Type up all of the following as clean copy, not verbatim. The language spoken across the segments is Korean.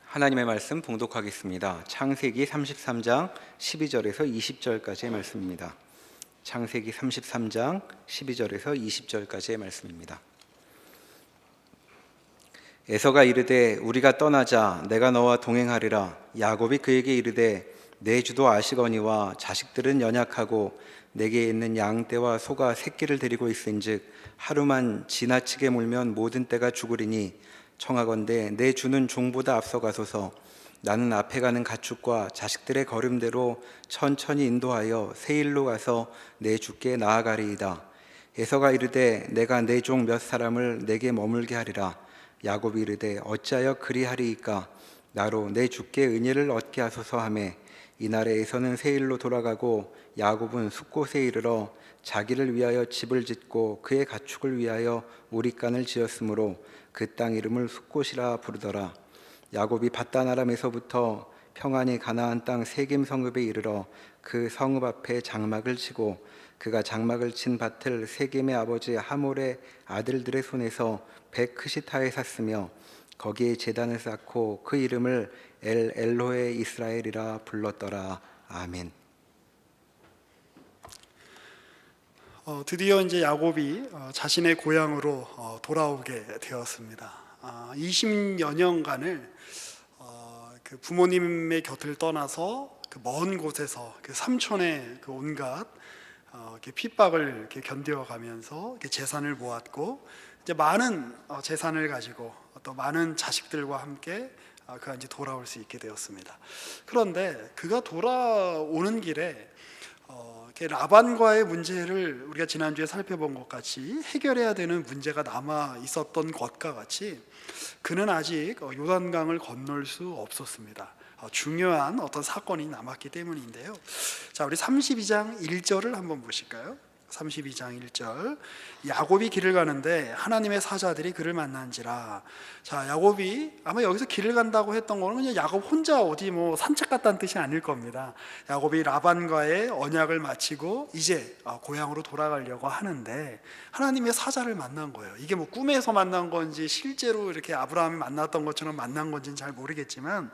하나님의 말씀 봉독하겠습니다. 창세기 33장 12절에서 20절까지의 말씀입니다. 창세기 33장 12절에서 20절까지의 말씀입니다. 에서가 이르되 우리가 떠나자 내가 너와 동행하리라. 야곱이 그에게 이르되 내 주도 아시거니와 자식들은 연약하고 내게 있는 양떼와 소가 새끼를 데리고 있은즉 하루만 지나치게 물면 모든 떼가 죽으리니 청하건대 내 주는 종보다 앞서가소서. 나는 앞에 가는 가축과 자식들의 걸음대로 천천히 인도하여 세일로 가서 내 주께 나아가리이다. 에서가 이르되 내가 내 종 몇 사람을 내게 머물게 하리라. 야곱이 이르되 어찌하여 그리하리이까. 나로 내 주께 은혜를 얻게 하소서 하매 이날에 에서는 세일로 돌아가고 야곱은 숫곳에 이르러 자기를 위하여 집을 짓고 그의 가축을 위하여 우릿간을 지었으므로 그 땅 이름을 숫곳이라 부르더라. 야곱이 밧단 아람에서부터 평안히 가나안 땅 세겜 성읍에 이르러 그 성읍 앞에 장막을 치고 그가 장막을 친 밭을 세겜의 아버지 하몰의 아들들의 손에서 백크시타에 샀으며 거기에 제단을 쌓고 그 이름을 엘 엘로헤 이스라엘이라 불렀더라. 아멘. 드디어 이제 야곱이 자신의 고향으로 돌아오게 되었습니다. 20여 년간을 그 부모님의 곁을 떠나서 그 먼 곳에서 그 삼촌의 그 온갖 이렇게 핍박을 이렇게 견뎌가면서 이렇게 재산을 모았고 이제 많은 재산을 가지고 또 많은 자식들과 함께 그가 이제 돌아올 수 있게 되었습니다. 그런데 그가 돌아오는 길에 라반과의 문제를 우리가 지난주에 살펴본 것 같이 해결해야 되는 문제가 남아 있었던 것과 같이 그는 아직 요단강을 건널 수 없었습니다. 중요한 어떤 사건이 남았기 때문인데요. 자, 우리 32장 1절을 한번 보실까요? 32장 1절. 야곱이 길을 가는데 하나님의 사자들이 그를 만난지라. 자, 야곱이 아마 여기서 길을 간다고 했던 거는 그냥 야곱 혼자 어디 뭐 산책 갔다는 뜻이 아닐 겁니다. 야곱이 라반과의 언약을 마치고 이제 고향으로 돌아가려고 하는데 하나님의 사자를 만난 거예요. 이게 뭐 꿈에서 만난 건지 실제로 이렇게 아브라함이 만났던 것처럼 만난 건지는 잘 모르겠지만,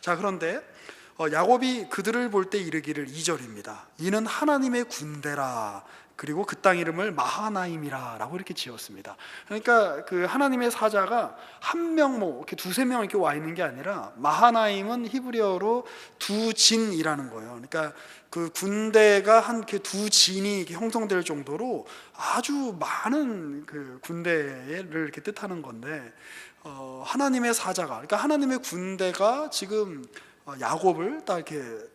자, 그런데 야곱이 그들을 볼 때 이르기를, 2절입니다. 이는 하나님의 군대라. 그리고 그 땅 이름을 마하나임이라 라고 이렇게 지었습니다. 그러니까 그 하나님의 사자가 한 명, 뭐 이렇게 두세 명 이렇게 와 있는 게 아니라 마하나임은 히브리어로 두 진이라는 거예요. 그러니까 그 군대가 한 두 진이 이렇게 형성될 정도로 아주 많은 그 군대를 이렇게 뜻하는 건데, 하나님의 사자가, 그러니까 하나님의 군대가 지금 야곱을 딱 이렇게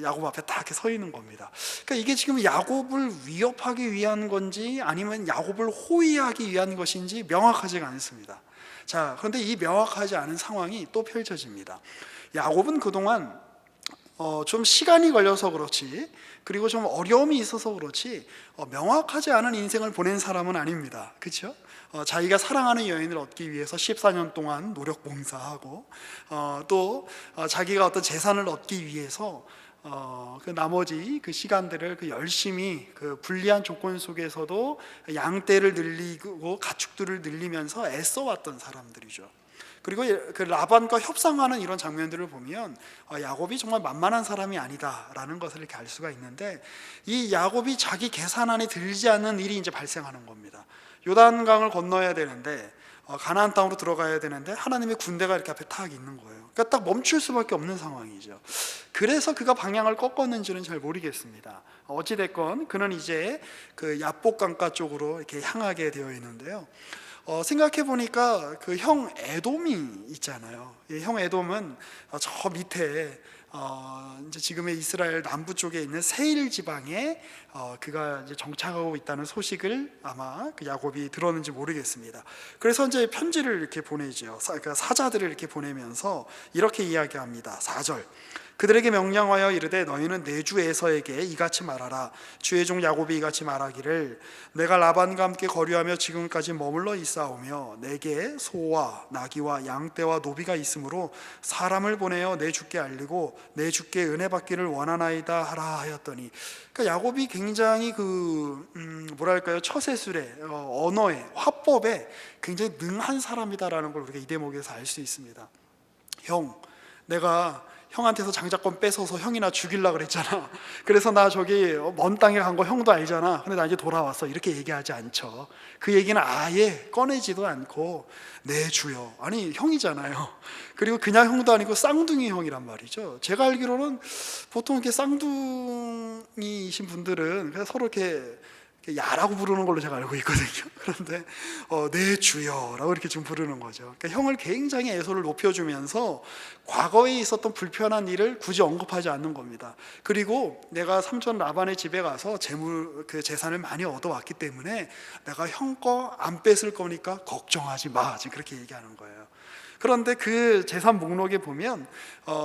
야곱 앞에 딱 이렇게 서 있는 겁니다. 그러니까 이게 지금 야곱을 위협하기 위한 건지 아니면 야곱을 호위하기 위한 것인지 명확하지가 않습니다. 자, 그런데 이 명확하지 않은 상황이 또 펼쳐집니다. 야곱은 그동안 좀 시간이 걸려서 그렇지, 그리고 좀 어려움이 있어서 그렇지 명확하지 않은 인생을 보낸 사람은 아닙니다. 그렇죠? 자기가 사랑하는 여인을 얻기 위해서 14년 동안 노력 봉사하고 또 자기가 어떤 재산을 얻기 위해서 그 나머지 그 시간들을 그 열심히 그 불리한 조건 속에서도 양떼를 늘리고 가축들을 늘리면서 애써왔던 사람들이죠. 그리고 그 라반과 협상하는 이런 장면들을 보면 야곱이 정말 만만한 사람이 아니다라는 것을 이렇게 알 수가 있는데, 이 야곱이 자기 계산 안에 들지 않는 일이 이제 발생하는 겁니다. 요단강을 건너야 되는데 가나안 땅으로 들어가야 되는데 하나님의 군대가 이렇게 앞에 딱 있는 거예요. 그러니까 딱 멈출 수밖에 없는 상황이죠. 그래서 그가 방향을 꺾었는지는 잘 모르겠습니다. 어찌됐건 그는 이제 그 야복강가 쪽으로 이렇게 향하게 되어 있는데요. 생각해 보니까 그 형 에돔이 있잖아요. 형 에돔은 저 밑에 이제 지금의 이스라엘 남부 쪽에 있는 세일 지방에 그가 이제 정착하고 있다는 소식을 아마 그 야곱이 들었는지 모르겠습니다. 그래서 이제 편지를 이렇게 보내죠. 그러니까 사자들을 이렇게 보내면서 이렇게 이야기합니다. 4절. 그들에게 명령하여 이르되 너희는 내 주 에서에게 이같이 말하라. 주의 종 야곱이 이같이 말하기를 내가 라반과 함께 거류하며 지금까지 머물러 있사오며 내게 소와 나귀와 양떼와 노비가 있으므로 사람을 보내어 내 주께 알리고 내 주께 은혜 받기를 원하나이다 하라 하였더니, 그러니까 야곱이 굉장히 그 뭐랄까요, 처세술에 언어에 화법에 굉장히 능한 사람이다라는 걸 우리가 이 대목에서 알 수 있습니다. 형, 내가 형한테서 장자권 뺏어서 형이나 죽이려고 그랬잖아. 그래서 나 저기 먼 땅에 간 거 형도 알잖아. 근데 나 이제 돌아왔어. 이렇게 얘기하지 않죠. 그 얘기는 아예 꺼내지도 않고 네 주여, 아니 형이잖아요. 그리고 그냥 형도 아니고 쌍둥이 형이란 말이죠. 제가 알기로는 보통 이렇게 쌍둥이이신 분들은 그냥 서로 이렇게 야라고 부르는 걸로 제가 알고 있거든요. 그런데 네 주여라고 이렇게 좀 부르는 거죠. 그러니까 형을 굉장히 애소를 높여주면서 과거에 있었던 불편한 일을 굳이 언급하지 않는 겁니다. 그리고 내가 삼촌 라반의 집에 가서 재산을 많이 얻어왔기 때문에 내가 형 거 안 뺏을 거니까 걱정하지 마, 지금 그렇게 얘기하는 거예요. 그런데 그 재산 목록에 보면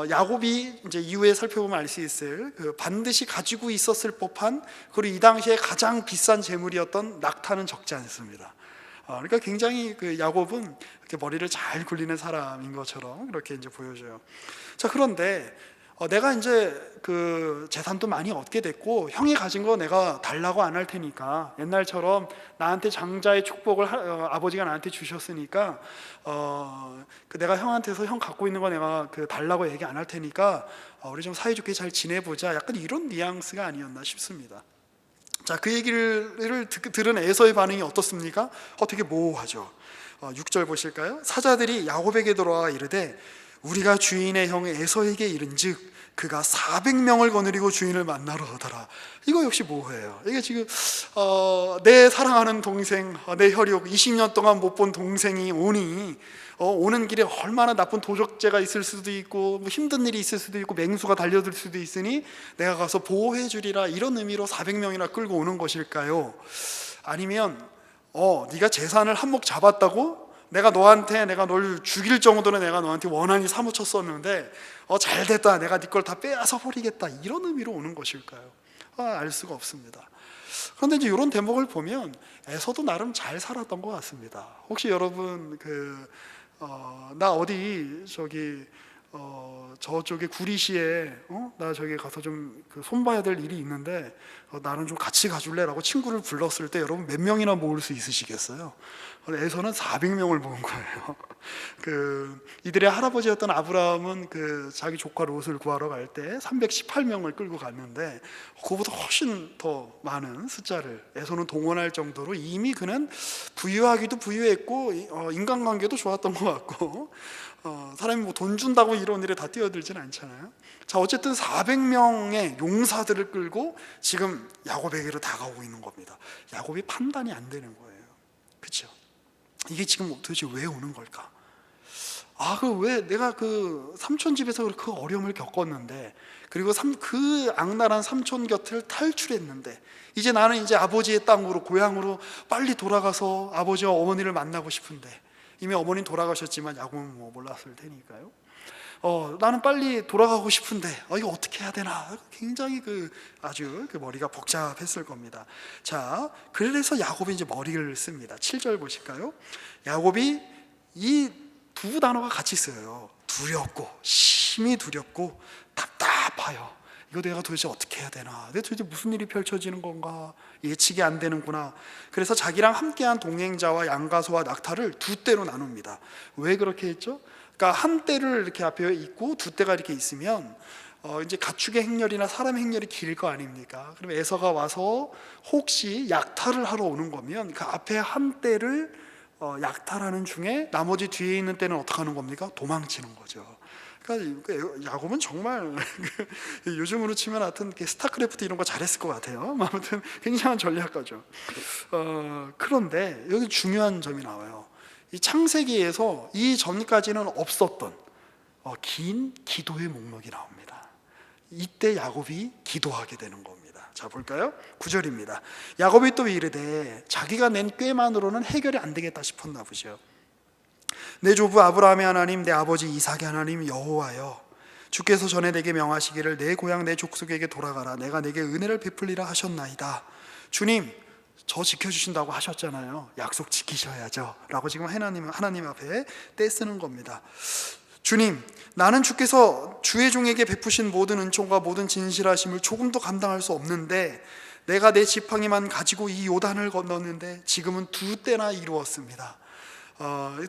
야곱이 이제 이후에 살펴보면 알 수 있을 반드시 가지고 있었을 법한, 그리고 이 당시에 가장 비싼 재물이었던 낙타는 적지 않습니다. 그러니까 굉장히 그 야곱은 이렇게 머리를 잘 굴리는 사람인 것처럼 이렇게 이제 보여져요. 자, 그런데 내가 이제 그 재산도 많이 얻게 됐고 형이 가진 거 내가 달라고 안 할 테니까, 옛날처럼 나한테 장자의 축복을 아버지가 나한테 주셨으니까 내가 형한테서 형 갖고 있는 거 내가 달라고 얘기 안 할 테니까 우리 좀 사이좋게 잘 지내보자, 약간 이런 뉘앙스가 아니었나 싶습니다. 자, 그 얘기를 들은 에서의 반응이 어떻습니까? 되게 모호하죠. 6절 보실까요? 사자들이 야곱에게 돌아와 이르되 우리가 주인의 형 에서에게 이른즉 그가 400명을 거느리고 주인을 만나러 오더라. 이거 역시 모호해요. 이게 지금 내 사랑하는 동생, 내 혈육 20년 동안 못 본 동생이 오니 오는 길에 얼마나 나쁜 도적죄가 있을 수도 있고 뭐 힘든 일이 있을 수도 있고 맹수가 달려들 수도 있으니 내가 가서 보호해 주리라, 이런 의미로 400명이나 끌고 오는 것일까요? 아니면 네가 재산을 한몫 잡았다고? 내가 널 죽일 정도로 내가 너한테 원한이 사무쳤었는데 잘됐다, 내가 네 걸 다 빼앗아 버리겠다, 이런 의미로 오는 것일까요? 알 수가 없습니다. 그런데 이제 이런 대목을 보면 에서도 나름 잘 살았던 것 같습니다. 혹시 여러분 나 어디 저쪽에 구리시에 나 저기 가서 좀 손봐야 될 일이 있는데 나는 좀 같이 가줄래라고 친구를 불렀을 때 여러분 몇 명이나 모을 수 있으시겠어요? 에서는 400명을 모은 거예요. 이들의 할아버지였던 아브라함은 자기 조카 롯을 구하러 갈 때 318명을 끌고 갔는데 그보다 훨씬 더 많은 숫자를 에서는 동원할 정도로 이미 그는 부유하기도 부유했고 인간관계도 좋았던 것 같고 사람이 뭐 돈 준다고 이런 일에 다 뛰어들진 않잖아요. 자, 어쨌든 400명의 용사들을 끌고 지금 야곱에게로 다가오고 있는 겁니다. 야곱이 판단이 안 되는 거예요. 그렇죠? 이게 지금 도대체 왜 오는 걸까? 왜 내가 삼촌 집에서 그 어려움을 겪었는데, 그리고 그 악랄한 삼촌 곁을 탈출했는데 이제 나는 이제 아버지의 땅으로, 고향으로 빨리 돌아가서 아버지와 어머니를 만나고 싶은데, 이미 어머니는 돌아가셨지만 야곱은 뭐 몰랐을 테니까요. 나는 빨리 돌아가고 싶은데 이거 어떻게 해야 되나, 굉장히 아주 머리가 복잡했을 겁니다. 자, 그래서 야곱이 이제 머리를 씁니다. 7절 보실까요? 야곱이 이 두 단어가 같이 쓰여요. 두렵고, 심히 두렵고 답답하여. 이거 내가 도대체 어떻게 해야 되나, 내가 도대체 무슨 일이 펼쳐지는 건가, 예측이 안 되는구나. 그래서 자기랑 함께한 동행자와 양가소와 낙타를 두 떼로 나눕니다. 왜 그렇게 했죠? 그러니까 한 떼를 이렇게 앞에 있고 두 떼가 이렇게 있으면 이제 가축의 행렬이나 사람의 행렬이 길 거 아닙니까? 그럼 에서가 와서 혹시 약탈을 하러 오는 거면 그 앞에 한 떼를 약탈하는 중에 나머지 뒤에 있는 떼는 어떻게 하는 겁니까? 도망치는 거죠. 그러니까 야곱은 정말 요즘으로 치면 하여튼 스타크래프트 이런 거 잘했을 것 같아요. 아무튼 굉장한 전략가죠. 그런데 여기 중요한 점이 나와요. 이 창세기에서 이 전까지는 없었던 긴 기도의 목록이 나옵니다. 이때 야곱이 기도하게 되는 겁니다. 자, 볼까요? 9절입니다. 야곱이 또 이르되 자기가 낸 꾀만으로는 해결이 안 되겠다 싶었나 보죠. 내 조부 아브라함의 하나님, 내 아버지 이삭의 하나님 여호와여, 주께서 전에 내게 명하시기를 내 고향 내 족속에게 돌아가라, 내가 내게 은혜를 베풀리라 하셨나이다. 주님, 저 지켜주신다고 하셨잖아요. 약속 지키셔야죠 라고 지금 하나님 앞에 떼쓰는 겁니다. 주님, 나는 주께서 주의 종에게 베푸신 모든 은총과 모든 진실하심을 조금도 감당할 수 없는데 내가 내 지팡이만 가지고 이 요단을 건넜는데 지금은 두 때나 이루었습니다.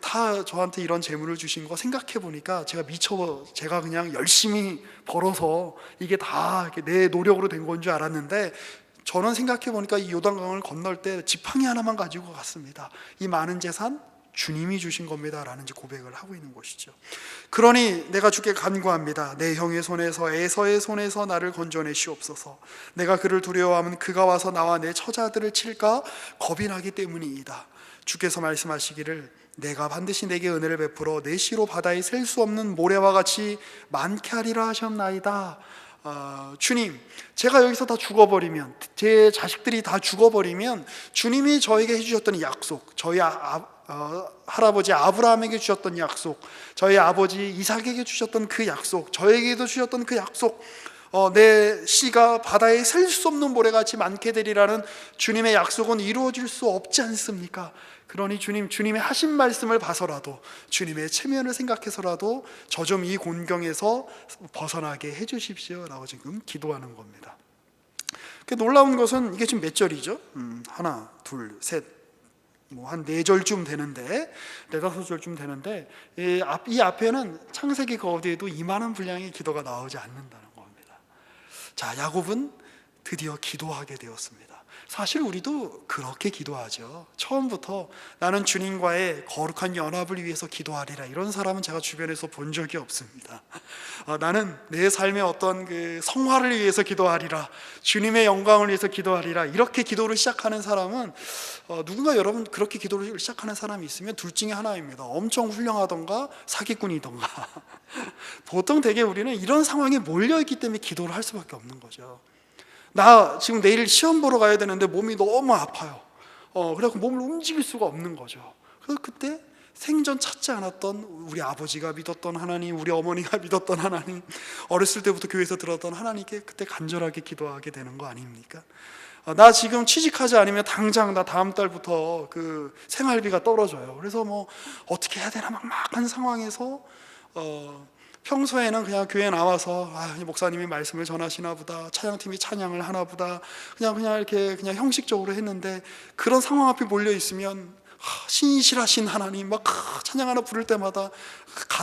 다 저한테 이런 재물을 주신 거 생각해 보니까 제가 그냥 열심히 벌어서 이게 다 이렇게 내 노력으로 된 건 줄 알았는데, 저는 생각해 보니까 이 요단강을 건널 때 지팡이 하나만 가지고 갔습니다. 이 많은 재산 주님이 주신 겁니다 라는 고백을 하고 있는 것이죠. 그러니 내가 주께 간구합니다. 내 형의 손에서 에서의 손에서 나를 건져내시옵소서. 내가 그를 두려워하면 그가 와서 나와 내 처자들을 칠까 겁이 나기 때문이이다. 주께서 말씀하시기를 내가 반드시 내게 은혜를 베풀어 내 시로 바다에 셀 수 없는 모래와 같이 많게 하리라 하셨나이다. 주님, 제가 여기서 다 죽어버리면, 제 자식들이 다 죽어버리면 주님이 저에게 해주셨던 이 약속, 저희 할아버지 아브라함에게 주셨던 약속, 저희 아버지 이삭에게 주셨던 그 약속, 저에게도 주셨던 그 약속, 내 씨가 바다에 셀 수 없는 모래같이 많게 되리라는 주님의 약속은 이루어질 수 없지 않습니까? 그러니 주님의 하신 말씀을 봐서라도, 주님의 체면을 생각해서라도 저 좀 이 곤경에서 벗어나게 해주십시오 라고 지금 기도하는 겁니다. 놀라운 것은 이게 지금 몇 절이죠? 하나, 둘, 셋, 한 4절쯤 되는데, 4~5절쯤 되는데, 이 앞에는 창세기 그 어디에도 이만한 분량의 기도가 나오지 않는다는 겁니다. 자, 야곱은 드디어 기도하게 되었습니다. 사실 우리도 그렇게 기도하죠. 처음부터 나는 주님과의 거룩한 연합을 위해서 기도하리라, 이런 사람은 제가 주변에서 본 적이 없습니다. 나는 내 삶의 어떤 그 성화를 위해서 기도하리라, 주님의 영광을 위해서 기도하리라, 이렇게 기도를 시작하는 사람은 누군가 여러분 그렇게 기도를 시작하는 사람이 있으면 둘 중에 하나입니다. 엄청 훌륭하던가 사기꾼이던가. 보통 대개 우리는 이런 상황에 몰려있기 때문에 기도를 할 수밖에 없는 거죠. 나 지금 내일 시험 보러 가야 되는데 몸이 너무 아파요. 그래서 몸을 움직일 수가 없는 거죠. 그래서 그때 생전 찾지 않았던 우리 아버지가 믿었던 하나님, 우리 어머니가 믿었던 하나님, 어렸을 때부터 교회에서 들었던 하나님께 그때 간절하게 기도하게 되는 거 아닙니까? 나 지금 취직하지 않으면 당장 나 다음 달부터 그 생활비가 떨어져요. 그래서 뭐 어떻게 해야 되나 막막한 상황에서 평소에는 그냥 교회에 나와서 목사님이 말씀을 전하시나 보다, 찬양팀이 찬양을 하나 보다, 그냥 이렇게 그냥 형식적으로 했는데, 그런 상황 앞에 몰려 있으면 신실하신 하나님 막 찬양 하나 부를 때마다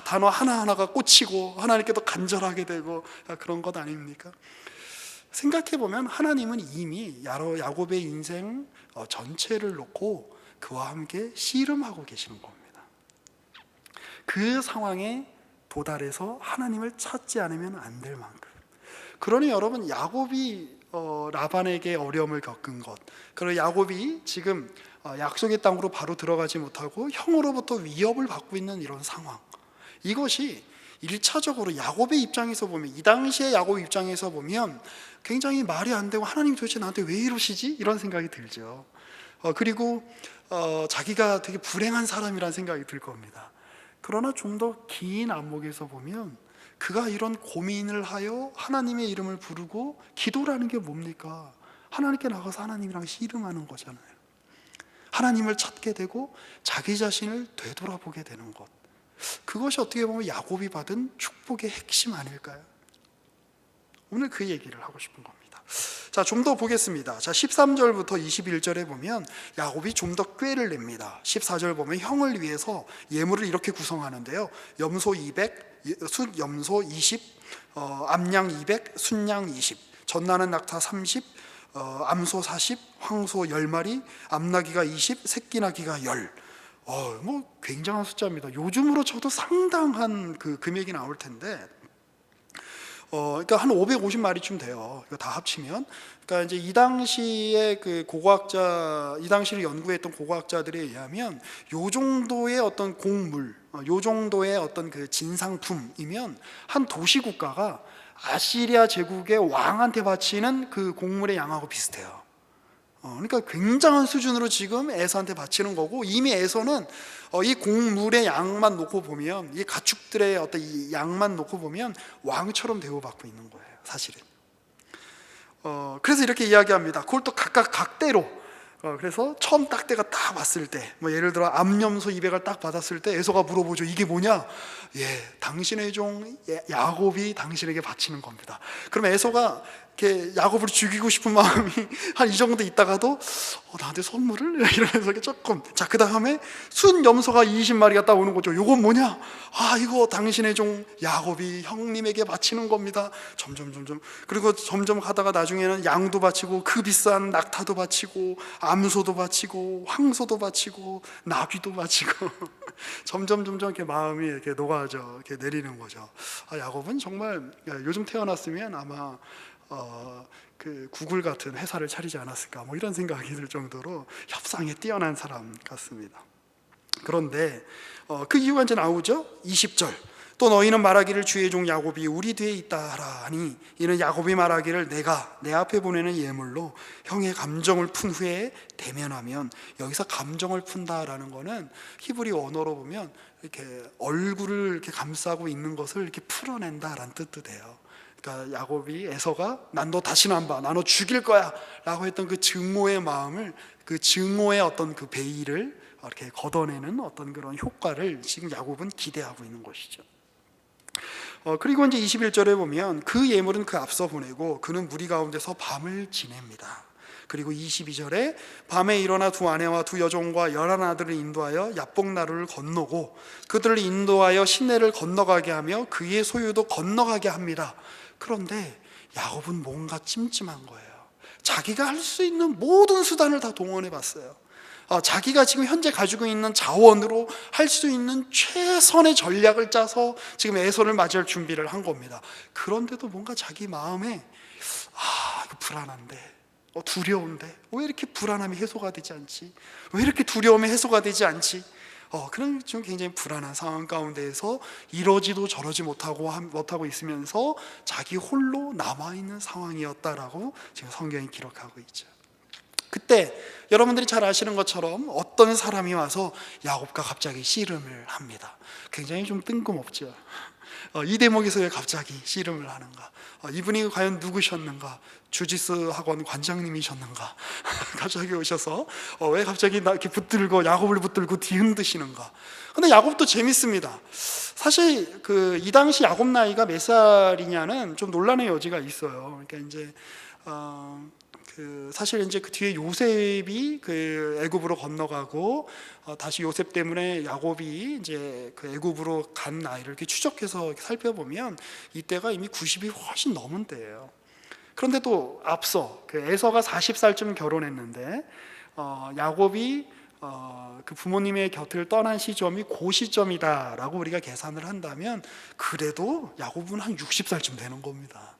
단어 하나하나가 꽂히고 하나님께도 간절하게 되고, 그런 것 아닙니까? 생각해 보면 하나님은 이미 야곱의 인생 전체를 놓고 그와 함께 씨름하고 계시는 겁니다. 그 상황에 도달해서 하나님을 찾지 않으면 안 될 만큼. 그러니 여러분, 야곱이 라반에게 어려움을 겪은 것, 그리고 야곱이 지금 약속의 땅으로 바로 들어가지 못하고 형으로부터 위협을 받고 있는 이런 상황, 이것이 1차적으로 야곱의 입장에서 보면, 이 당시의 야곱 입장에서 보면 굉장히 말이 안 되고, 하나님 도대체 나한테 왜 이러시지? 이런 생각이 들죠. 그리고 자기가 되게 불행한 사람이라는 생각이 들 겁니다. 그러나 좀 더 긴 안목에서 보면 그가 이런 고민을 하여 하나님의 이름을 부르고, 기도라는 게 뭡니까? 하나님께 나가서 하나님이랑 씨름하는 거잖아요. 하나님을 찾게 되고 자기 자신을 되돌아보게 되는 것, 그것이 어떻게 보면 야곱이 받은 축복의 핵심 아닐까요? 오늘 그 얘기를 하고 싶은 겁니다. 자, 좀 더 보겠습니다. 자, 13절부터 21절에 보면 야곱이 좀 더 꾀를 냅니다. 14절 보면 형을 위해서 예물을 이렇게 구성하는데요. 염소 200, 숫염소 20, 암양 200, 순양 20, 전나는 낙타 30, 암소 40, 황소 10마리, 암나귀가 20, 새끼나귀가 10. 뭐 굉장한 숫자입니다. 요즘으로 쳐도 상당한 그 금액이 나올 텐데, 그러니까 한 550마리쯤 돼요. 이거 다 합치면. 그러니까 이제 이 당시에 그 이 당시를 연구했던 고고학자들에 의하면 요 정도의 어떤 곡물, 요 정도의 어떤 그 진상품이면 한 도시 국가가 아시리아 제국의 왕한테 바치는 그 곡물의 양하고 비슷해요. 그러니까 굉장한 수준으로 지금 에서한테 바치는 거고, 이미 에서는 이 곡물의 양만 놓고 보면, 이 가축들의 어떤 이 양만 놓고 보면 왕처럼 대우받고 있는 거예요, 사실은. 그래서 이렇게 이야기합니다. 그걸 또 각각 각대로. 그래서 처음 딱대가 딱 왔을 때, 뭐 예를 들어 암염소 200을 딱 받았을 때 에서가 물어보죠. 이게 뭐냐? 당신의 종 야곱이 당신에게 바치는 겁니다. 그럼 에서가 이렇게 야곱을 죽이고 싶은 마음이 한 이 정도 있다가도 나한테 선물을? 이러면서 조금, 자, 그 다음에 순 염소가 20마리가 딱 오는 거죠. 요건 뭐냐? 이거 당신의 종 야곱이 형님에게 바치는 겁니다. 점점 그리고 점점 가다가 나중에는 양도 바치고 그 비싼 낙타도 바치고 암소도 바치고 황소도 바치고 나귀도 바치고 점점 이렇게 마음이 이렇게 녹아져 이렇게 내리는 거죠. 야곱은 정말 요즘 태어났으면 아마 그 구글 같은 회사를 차리지 않았을까, 뭐 이런 생각이 들 정도로 협상에 뛰어난 사람 같습니다. 그런데 그 이유가 이제 나오죠. 20절, 또 너희는 말하기를 주의 종 야곱이 우리 뒤에 있다 하라 하니 이는 야곱이 말하기를 내가 내 앞에 보내는 예물로 형의 감정을 푼 후에 대면하면, 여기서 감정을 푼다라는 거는 히브리 언어로 보면 이렇게 얼굴을 이렇게 감싸고 있는 것을 이렇게 풀어낸다라는 뜻도 돼요. 그러니까 야곱이, 에서가 난 너 다시는 안 봐, 나 너 죽일 거야 라고 했던 그 증오의 마음을, 그 증오의 어떤 그 베일을 이렇게 걷어내는 어떤 그런 효과를 지금 야곱은 기대하고 있는 것이죠. 그리고 이제 21절에 보면 그 예물은 그 앞서 보내고 그는 무리 가운데서 밤을 지냅니다. 그리고 22절에 밤에 일어나 두 아내와 두 여종과 11 아들을 인도하여 야복나루를 건너고 그들을 인도하여 시내를 건너가게 하며 그의 소유도 건너가게 합니다. 그런데 야곱은 뭔가 찜찜한 거예요. 자기가 할 수 있는 모든 수단을 다 동원해 봤어요. 자기가 지금 현재 가지고 있는 자원으로 할 수 있는 최선의 전략을 짜서 지금 에서를 맞이할 준비를 한 겁니다. 그런데도 뭔가 자기 마음에 이거 불안한데, 두려운데 왜 이렇게 불안함이 해소가 되지 않지? 왜 이렇게 두려움이 해소가 되지 않지? 그런 좀 굉장히 불안한 상황 가운데에서 이러지도 저러지 못하고 있으면서 자기 홀로 남아있는 상황이었다라고 지금 성경이 기록하고 있죠. 그때 여러분들이 잘 아시는 것처럼 어떤 사람이 와서 야곱과 갑자기 씨름을 합니다. 굉장히 좀 뜬금없죠. 이 대목에서 왜 갑자기 씨름을 하는가? 이분이 과연 누구셨는가? 주짓수 학원 관장님이셨는가? 갑자기 오셔서 왜 갑자기 이렇게 붙들고 야곱을 붙들고 뒤흔드시는가? 근데 야곱도 재밌습니다. 사실 이 당시 야곱 나이가 몇 살이냐는 좀 논란의 여지가 있어요. 그러니까 이제 사실 이제 그 뒤에 요셉이 그 애굽으로 건너가고 다시 요셉 때문에 야곱이 이제 그 애굽으로 간 나이를 이렇게 추적해서 이렇게 살펴보면 이때가 이미 90이 훨씬 넘은 때예요. 그런데 또 앞서 그 에서가 40살쯤 결혼했는데 야곱이 그 부모님의 곁을 떠난 시점이 그 시점이다라고 우리가 계산을 한다면 그래도 야곱은 한 60살쯤 되는 겁니다.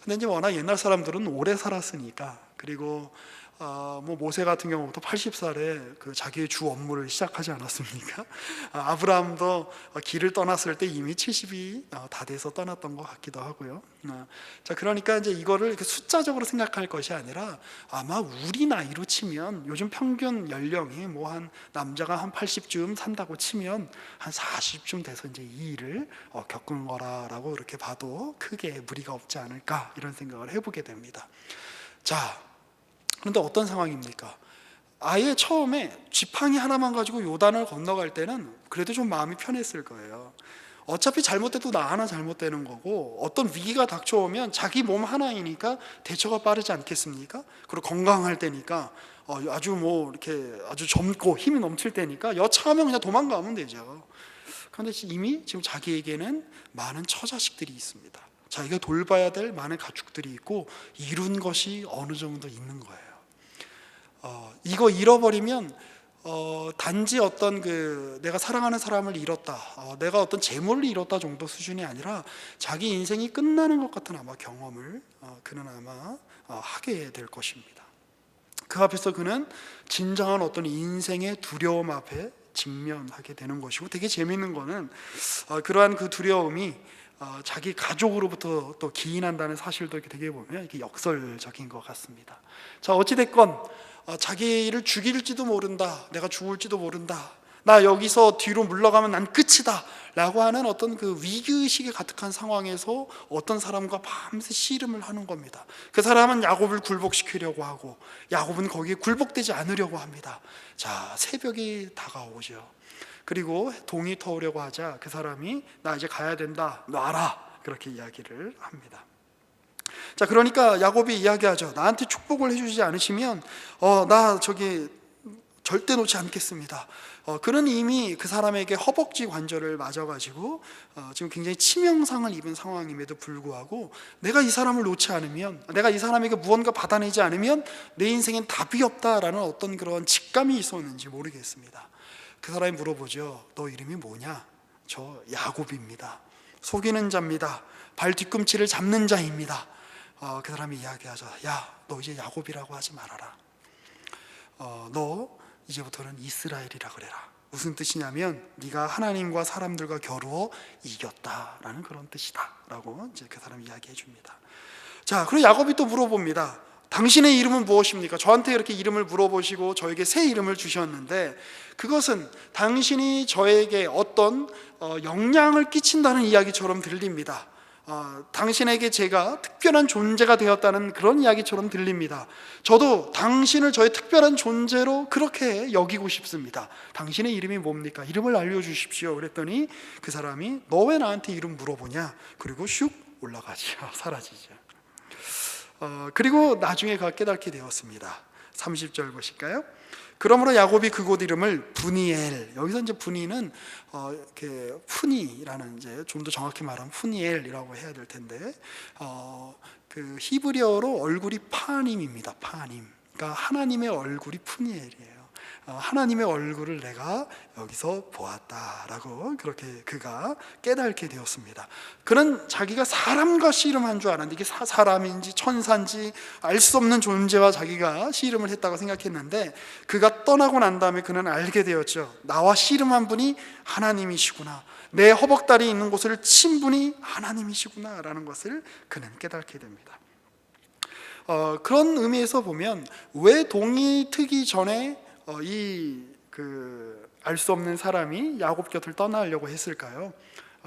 근데 이제 워낙 옛날 사람들은 오래 살았으니까, 그리고 뭐 모세 같은 경우부터 80살에 그 자기의 주 업무를 시작하지 않았습니까? 아브라함도 길을 떠났을 때 이미 70이 다 돼서 떠났던 것 같기도 하고요. 자, 그러니까 이제 이거를 이렇게 숫자적으로 생각할 것이 아니라 아마 우리 나이로 치면 요즘 평균 연령이 뭐 한 남자가 한 80쯤 산다고 치면 한 40쯤 돼서 이제 이 일을 겪은 거라라고 이렇게 봐도 크게 무리가 없지 않을까, 이런 생각을 해보게 됩니다. 자, 그런데 어떤 상황입니까? 아예 처음에 지팡이 하나만 가지고 요단을 건너갈 때는 그래도 좀 마음이 편했을 거예요. 어차피 잘못돼도 나 하나 잘못되는 거고, 어떤 위기가 닥쳐오면 자기 몸 하나이니까 대처가 빠르지 않겠습니까? 그리고 건강할 때니까 아주 뭐 이렇게 아주 젊고 힘이 넘칠 때니까 여차하면 그냥 도망가면 되죠. 그런데 이미 지금 자기에게는 많은 처자식들이 있습니다. 자기가 돌봐야 될 많은 가축들이 있고 이룬 것이 어느 정도 있는 거예요. 이거 잃어버리면 단지 어떤 내가 사랑하는 사람을 잃었다, 내가 어떤 재물을 잃었다 정도 수준이 아니라 자기 인생이 끝나는 것 같은 아마 경험을 그는 아마 하게 될 것입니다. 그 앞에서 그는 진정한 어떤 인생의 두려움 앞에 직면하게 되는 것이고, 되게 재미있는 거는 그러한 그 두려움이 자기 가족으로부터 또 기인한다는 사실도 이렇게 되게 보면 이게 역설적인 것 같습니다. 자, 어찌됐건 자기를 죽일지도 모른다, 내가 죽을지도 모른다, 나 여기서 뒤로 물러가면 난 끝이다 라고 하는 어떤 그 위기의식에 가득한 상황에서 어떤 사람과 밤새 씨름을 하는 겁니다. 그 사람은 야곱을 굴복시키려고 하고 야곱은 거기에 굴복되지 않으려고 합니다. 자, 새벽이 다가오죠. 그리고 동이 터오려고 하자 그 사람이 나 이제 가야 된다, 놔라, 그렇게 이야기를 합니다. 자, 그러니까 야곱이 이야기하죠. 나한테 축복을 해주지 않으시면 나 저기 절대 놓지 않겠습니다. 그는 이미 그 사람에게 허벅지 관절을 맞아가지고 지금 굉장히 치명상을 입은 상황임에도 불구하고 내가 이 사람을 놓지 않으면, 내가 이 사람에게 무언가 받아내지 않으면 내 인생엔 답이 없다라는 어떤 그런 직감이 있었는지 모르겠습니다. 그 사람이 물어보죠. 너 이름이 뭐냐? 저 야곱입니다. 속이는 자입니다. 발 뒤꿈치를 잡는 자입니다. 그 사람이 이야기하죠. 야, 너 이제 야곱이라고 하지 말아라. 너 이제부터는 이스라엘이라 그래라. 무슨 뜻이냐면 네가 하나님과 사람들과 겨루어 이겼다라는 그런 뜻이다라고 이제 그 사람이 이야기해 줍니다. 자, 그리고 야곱이 또 물어봅니다. 당신의 이름은 무엇입니까? 저한테 이렇게 이름을 물어보시고 저에게 새 이름을 주셨는데 그것은 당신이 저에게 어떤 영향을 끼친다는 이야기처럼 들립니다. 당신에게 제가 특별한 존재가 되었다는 그런 이야기처럼 들립니다. 저도 당신을 저의 특별한 존재로 그렇게 여기고 싶습니다. 당신의 이름이 뭡니까? 이름을 알려주십시오. 그랬더니 그 사람이 너 왜 나한테 이름 물어보냐? 그리고 슉 올라가죠. 사라지죠. 그리고 나중에 그가 깨닫게 되었습니다. 30절 보실까요? 그러므로 야곱이 그곳 이름을 브니엘, 여기서 이제 브니는 이렇게 푸니라는, 이제 좀 더 정확히 말하면 푸니엘이라고 해야 될 텐데 그 히브리어로 얼굴이 파님입니다. 파님. 그러니까 하나님의 얼굴이 푸니엘이에요. 하나님의 얼굴을 내가 여기서 보았다라고 그렇게 그가 깨닫게 되었습니다. 그는 자기가 사람과 씨름한 줄 알았는데 이게 사람인지 천사인지 알 수 없는 존재와 자기가 씨름을 했다고 생각했는데 그가 떠나고 난 다음에 그는 알게 되었죠. 나와 씨름한 분이 하나님이시구나, 내 허벅다리 있는 곳을 친 분이 하나님이시구나 라는 것을 그는 깨닫게 됩니다. 그런 의미에서 보면 왜 동이 트기 전에 알 수 없는 사람이 야곱 곁을 떠나려고 했을까요?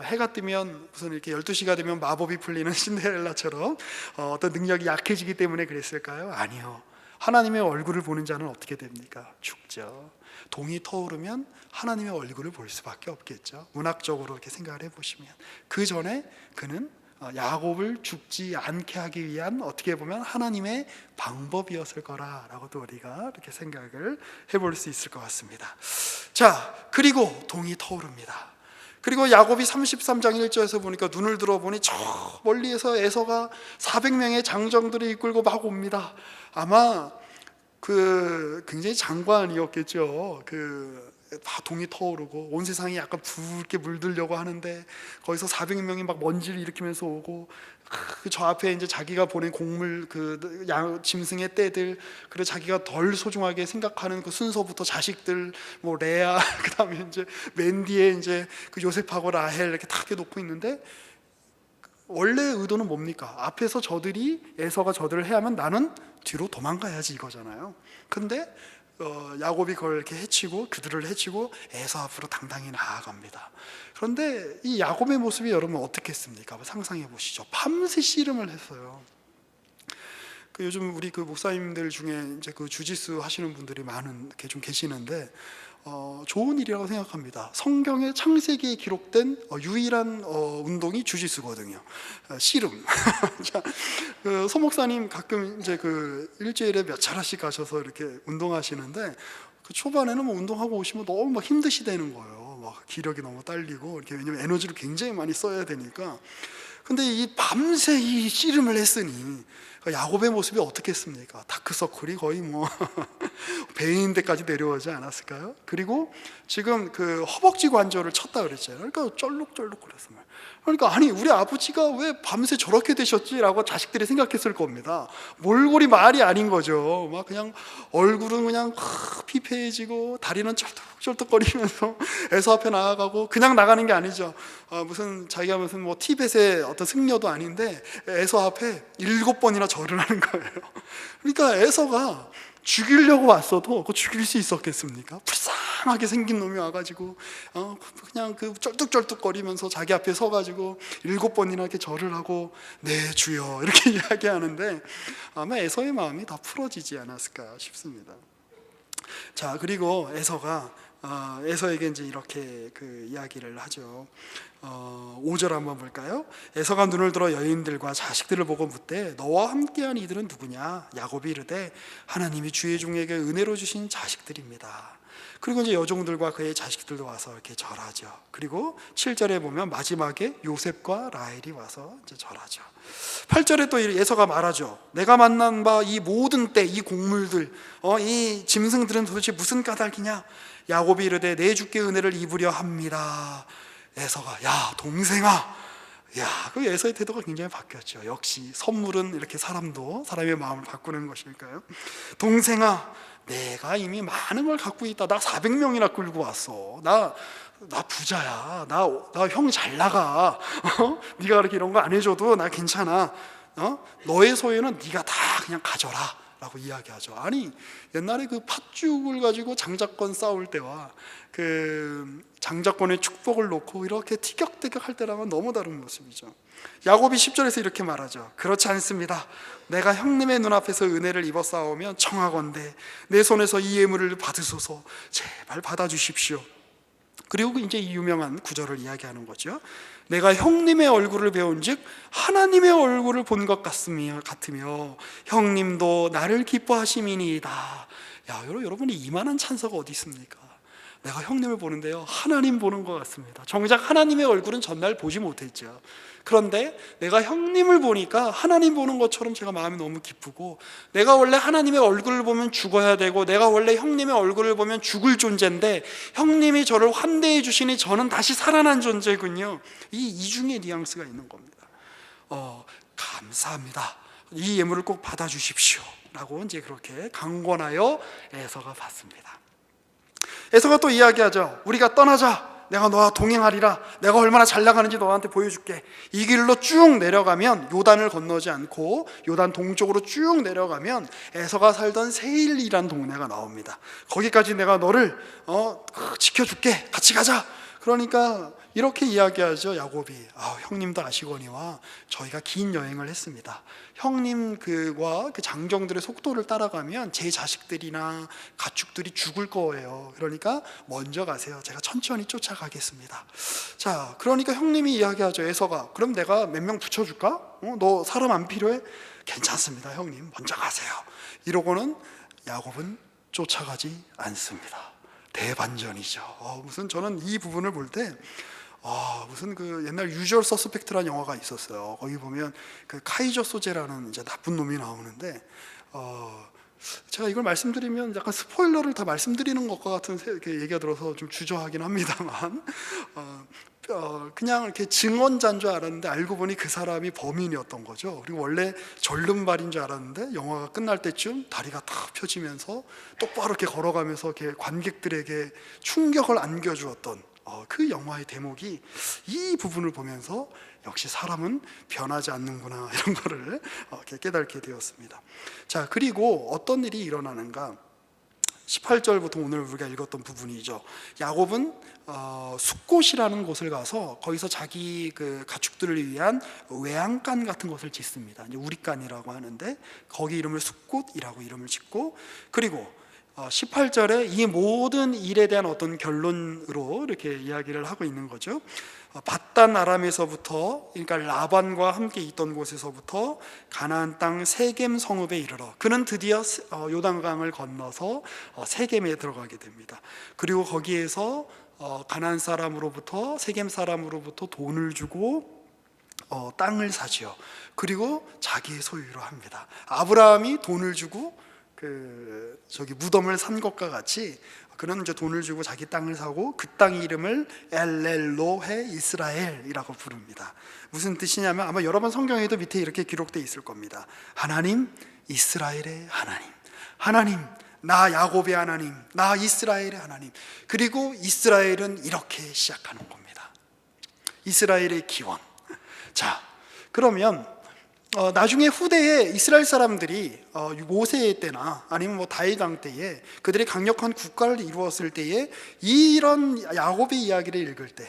해가 뜨면 무슨 이렇게 12시가 되면 마법이 풀리는 신데렐라처럼 어떤 능력이 약해지기 때문에 그랬을까요? 아니요. 하나님의 얼굴을 보는 자는 어떻게 됩니까? 죽죠. 동이 터오르면 하나님의 얼굴을 볼 수밖에 없겠죠. 문학적으로 이렇게 생각을 해보시면 그 전에 그는 야곱을 죽지 않게 하기 위한 어떻게 보면 하나님의 방법이었을 거라라고도 우리가 이렇게 생각을 해볼 수 있을 것 같습니다. 자, 그리고 동이 터오릅니다. 그리고 야곱이 33장 1절에서 보니까 눈을 들어보니 저 멀리에서 에서가 400명의 장정들을 이끌고 막 옵니다. 아마 굉장히 장관이었겠죠. 다 동이 터오르고 온 세상이 약간 붉게 물들려고 하는데 거기서 400명이 막 먼지를 일으키면서 오고 저 앞에 이제 자기가 보낸 곡물 짐승의 떼들, 그리고 자기가 덜 소중하게 생각하는 그 순서부터 자식들 뭐 레아 그다음에 이제 맨 뒤에 이제 그 요셉하고 라헬 이렇게 다 놓고 있는데 원래 의도는 뭡니까? 앞에서 에서가 저들을 해하면 나는 뒤로 도망가야지 이거잖아요. 근데 야곱이 그걸 이렇게 그들을 해치고 에서 앞으로 당당히 나아갑니다. 그런데 이 야곱의 모습이 여러분 어떻겠습니까? 상상해 보시죠. 밤새 씨름을 했어요. 요즘 우리 목사님들 중에 이제 주짓수 하시는 분들이 이렇게 좀 계시는데 좋은 일이라고 생각합니다. 성경의 창세기에 기록된 유일한 운동이 주짓수거든요. 씨름. 자, 소 목사님 가끔 이제 일주일에 몇 차례씩 가셔서 이렇게 운동하시는데 초반에는 운동하고 오시면 너무 막 힘드시다는 거예요. 막 기력이 너무 딸리고 이렇게, 왜냐면 에너지를 굉장히 많이 써야 되니까. 근데 밤새 이 씨름을 했으니 야곱의 모습이 어떻겠습니까? 다크서클이 거의 배인 데까지 내려오지 않았을까요? 그리고 지금 허벅지 관절을 쳤다 그랬잖아요. 그러니까 쩔룩쩔룩 그랬어요. 그러니까 아니 우리 아버지가 왜 밤새 저렇게 되셨지라고 자식들이 생각했을 겁니다. 몰골이 말이 아닌 거죠. 막 그냥 얼굴은 그냥 피폐해지고 다리는 쩔뚝쩔뚝거리면서 에서 앞에 나아가고, 그냥 나가는 게 아니죠. 자기가 무슨 티벳의 어떤 승려도 아닌데 에서 앞에 7번이나 절을 하는 거예요. 그러니까 에서가 죽이려고 왔어도 죽일 수 있었겠습니까? 불쌍하게 생긴 놈이 와가지고 그냥 쩔뚝쩔뚝거리면서 자기 앞에 서가지고 7번이나 이렇게 절을 하고 네 주여 이렇게 이야기하는데 아마 에서의 마음이 다 풀어지지 않았을까 싶습니다. 자, 그리고 에서가 에서에게 이제 이렇게 그 이야기를 하죠. 5절 한번 볼까요? 에서가 눈을 들어 여인들과 자식들을 보고 묻되 너와 함께한 이들은 누구냐? 야곱이 이르되 하나님이 주의 종에게 은혜로 주신 자식들입니다. 그리고 이제 여종들과 그의 자식들도 와서 이렇게 절하죠. 그리고 7절에 보면 마지막에 요셉과 라헬이 와서 이제 절하죠. 8절에 또 에서가 말하죠. 내가 만난 바 이 모든 때 이 곡물들, 이 짐승들은 도대체 무슨 까닭이냐? 야곱이 이르되 내 주께 은혜를 입으려 합니다. 에서가 야 동생아, 야, 그 에서의 태도가 굉장히 바뀌었죠. 역시 선물은 이렇게 사람의 마음을 바꾸는 것일까요? 동생아, 내가 이미 많은 걸 갖고 있다. 나 400명이나 끌고 왔어. 나 부자야. 나 형 잘 나가. 네가 그렇게 이런 거 안 해줘도 나 괜찮아. 너의 소유는 네가 다 그냥 가져라 라고 이야기하죠. 아니, 옛날에 그 팥죽을 가지고 장자권 싸울 때와 그 장자권의 축복을 놓고 이렇게 티격태격 할 때랑은 너무 다른 모습이죠. 야곱이 10절에서 이렇게 말하죠. 그렇지 않습니다. 내가 형님의 눈앞에서 은혜를 입어 싸우면 청하건대 내 손에서 이 예물을 받으소서. 제발 받아주십시오. 그리고 이제 이 유명한 구절을 이야기하는 거죠. 내가 형님의 얼굴을 배운즉 하나님의 얼굴을 본 것 같으며 형님도 나를 기뻐하심이니이다. 야, 여러분이 이만한 찬사가 어디 있습니까? 내가 형님을 보는데요, 하나님 보는 것 같습니다. 정작 하나님의 얼굴은 전날 보지 못했죠. 그런데 내가 형님을 보니까 하나님 보는 것처럼 제가 마음이 너무 기쁘고, 내가 원래 하나님의 얼굴을 보면 죽어야 되고, 내가 원래 형님의 얼굴을 보면 죽을 존재인데 형님이 저를 환대해 주시니 저는 다시 살아난 존재군요. 이 이중의 뉘앙스가 있는 겁니다. 감사합니다. 이 예물을 꼭 받아주십시오 라고 이제 그렇게 강권하여 에서가 받습니다. 에서가 또 이야기하죠. 우리가 떠나자. 내가 너와 동행하리라. 내가 얼마나 잘 나가는지 너한테 보여줄게. 이 길로 쭉 내려가면 요단을 건너지 않고 요단 동쪽으로 쭉 내려가면 에서가 살던 세일이라는 동네가 나옵니다. 거기까지 내가 너를 지켜줄게. 같이 가자. 그러니까 이렇게 이야기하죠. 야곱이 형님도 아시거니와 저희가 긴 여행을 했습니다. 형님 그와 그 장정들의 속도를 따라가면 제 자식들이나 가축들이 죽을 거예요. 그러니까 먼저 가세요. 제가 천천히 쫓아가겠습니다. 자, 그러니까 형님이 이야기하죠. 에서가 그럼 내가 몇 명 붙여줄까? 너 사람 안 필요해? 괜찮습니다 형님, 먼저 가세요. 이러고는 야곱은 쫓아가지 않습니다. 대반전이죠. 무슨 저는 이 부분을 볼 때 무슨 그 옛날 유주얼 서스펙트라는 영화가 있었어요. 거기 보면 그 카이저 소제라는 이제 나쁜 놈이 나오는데 제가 이걸 말씀드리면 약간 스포일러를 다 말씀드리는 것과 같은 얘기가 들어서 좀 주저하긴 합니다만 그냥 이렇게 증언자인 줄 알았는데 알고 보니 그 사람이 범인이었던 거죠. 그리고 원래 절름발인 줄 알았는데 영화가 끝날 때쯤 다리가 탁 펴지면서 똑바로 이렇게 걸어가면서 이렇게 관객들에게 충격을 안겨주었던 그 영화의 대목이 이 부분을 보면서 역시 사람은 변하지 않는구나 이런 거를 이렇게 깨닫게 되었습니다. 자, 그리고 어떤 일이 일어나는가? 18절부터 오늘 우리가 읽었던 부분이죠. 야곱은 숫곳이라는 곳을 가서 거기서 자기 그 가축들을 위한 외양간 같은 것을 짓습니다. 이제 우리간이라고 하는데 거기 이름을 숫곳이라고 이름을 짓고, 그리고 18절에 이 모든 일에 대한 어떤 결론으로 이렇게 이야기를 하고 있는 거죠. 밧단 아람에서부터, 그러니까 라반과 함께 있던 곳에서부터 가나안 땅 세겜 성읍에 이르러 그는 드디어 요단강을 건너서 세겜에 들어가게 됩니다. 그리고 거기에서 가나안 사람으로부터, 세겜 사람으로부터 돈을 주고 땅을 사지요. 그리고 자기의 소유로 합니다. 아브라함이 돈을 주고 무덤을 산 것과 같이 그는 이제 돈을 주고 자기 땅을 사고 그 땅 이름을 엘렐로헤 이스라엘이라고 부릅니다. 무슨 뜻이냐면 아마 여러 번 성경에도 밑에 이렇게 기록되어 있을 겁니다. 하나님, 이스라엘의 하나님. 하나님, 나 야곱의 하나님, 나 이스라엘의 하나님. 그리고 이스라엘은 이렇게 시작하는 겁니다. 이스라엘의 기원. 자, 그러면 나중에 후대에 이스라엘 사람들이 모세의 때나 아니면 뭐 다윗 왕 때에 그들이 강력한 국가를 이루었을 때에 이런 야곱의 이야기를 읽을 때,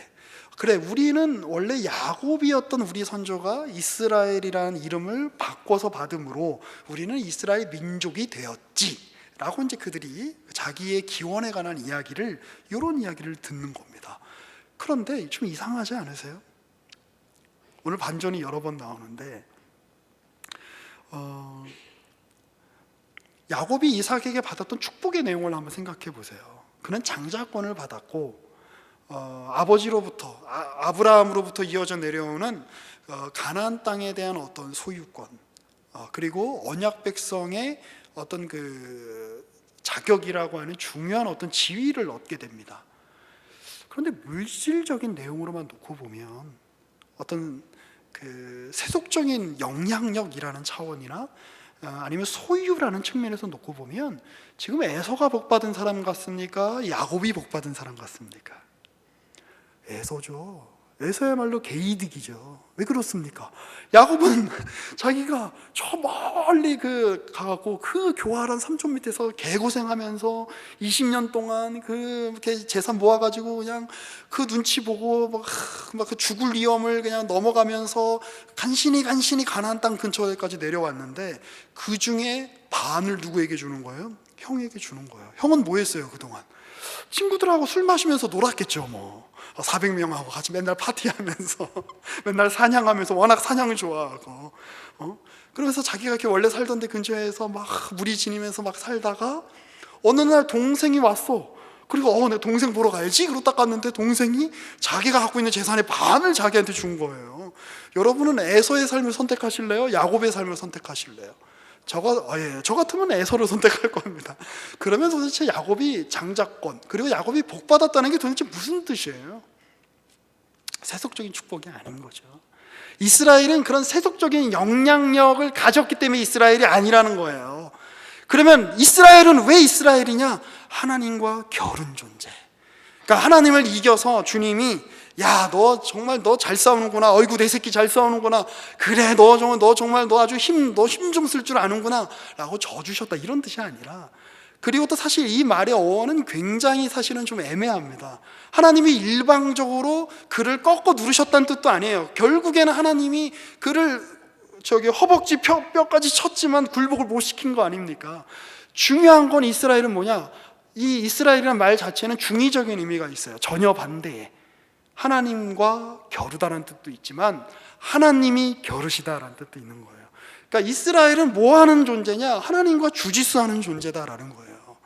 그래, 우리는 원래 야곱이었던 우리 선조가 이스라엘이라는 이름을 바꿔서 받음으로 우리는 이스라엘 민족이 되었지 라고 이제 그들이 자기의 기원에 관한 이야기를, 이런 이야기를 듣는 겁니다. 그런데 좀 이상하지 않으세요? 오늘 반전이 여러 번 나오는데 야곱이 이삭에게 받았던 축복의 내용을 한번 생각해 보세요. 그는 장자권을 받았고 아버지로부터 아브라함으로부터 이어져 내려오는 가나안 땅에 대한 어떤 소유권, 그리고 언약 백성의 어떤 그 자격이라고 하는 중요한 어떤 지위를 얻게 됩니다. 그런데 물질적인 내용으로만 놓고 보면 어떤 그 세속적인 영향력이라는 차원이나 아니면 소유라는 측면에서 놓고 보면 지금 에서가 복받은 사람 같습니까? 야곱이 복받은 사람 같습니까? 에서죠. 에서야말로 개이득이죠. 왜 그렇습니까? 야곱은 자기가 저 멀리 가고 그 교활한 삼촌 밑에서 개고생하면서 20년 동안 이렇게 재산 모아가지고 그냥 그 눈치 보고 막 그 죽을 위험을 그냥 넘어가면서 간신히 가나안 땅 근처에까지 내려왔는데 그 중에 반을 누구에게 주는 거예요? 형에게 주는 거예요. 형은 뭐 했어요 그동안? 친구들하고 술 마시면서 놀았겠죠 뭐. 400명하고 같이 맨날 파티하면서 맨날 사냥하면서, 워낙 사냥을 좋아하고 그러면서 자기가 이렇게 원래 살던 데 근처에서 막 무리 지니면서 막 살다가 어느 날 동생이 왔어. 그리고 내 동생 보러 가야지. 그러고 딱 갔는데 동생이 자기가 갖고 있는 재산의 반을 자기한테 준 거예요. 여러분은 에서의 삶을 선택하실래요? 야곱의 삶을 선택하실래요? 저 같으면 에서를 선택할 겁니다. 그러면 도대체 야곱이 장자권, 그리고 야곱이 복받았다는 게 도대체 무슨 뜻이에요? 세속적인 축복이 아닌 거죠. 이스라엘은 그런 세속적인 영향력을 가졌기 때문에 이스라엘이 아니라는 거예요. 그러면 이스라엘은 왜 이스라엘이냐? 하나님과 겨룬 존재. 그러니까 하나님을 이겨서 주님이 야, 너 정말 너 잘 싸우는구나. 어이구 내 새끼 잘 싸우는구나. 그래, 너 정말 너 아주 힘 좀 쓸 줄 아는구나 라고 져주셨다, 이런 뜻이 아니라, 그리고 또 사실 이 말의 어원은 굉장히 사실은 좀 애매합니다. 하나님이 일방적으로 그를 꺾어 누르셨다는 뜻도 아니에요. 결국에는 하나님이 그를 허벅지 뼈까지 쳤지만 굴복을 못 시킨 거 아닙니까? 중요한 건 이스라엘은 뭐냐? 이 이스라엘이라는 말 자체는 중의적인 의미가 있어요. 전혀 반대에 하나님과 겨루다라는 뜻도 있지만 하나님이 겨루시다라는 뜻도 있는 거예요. 그러니까 이스라엘은 뭐 하는 존재냐? 하나님과 주짓수하는 존재다라는 거예요.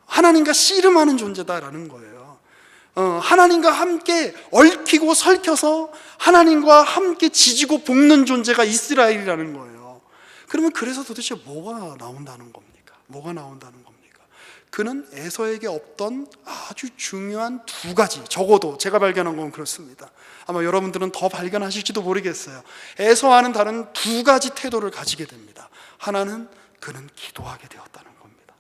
하나님과 씨름하는 존재다라는 거예요. 하나님과 함께 얽히고 설켜서 하나님과 함께 지지고 볶는 존재가 이스라엘이라는 거예요. 그러면 그래서 도대체 뭐가 나온다는 겁니까? 뭐가 나온다는 겁니까? 그는 에서에게 없던 아주 중요한 두 가지, 적어도 제가 발견한 건 그렇습니다. 아마 여러분들은 더 발견하실지도 모르겠어요. 에서와는 다른 두 가지 태도를 가지게 됩니다. 하나는 그는 기도하게 되었다는 겁니다.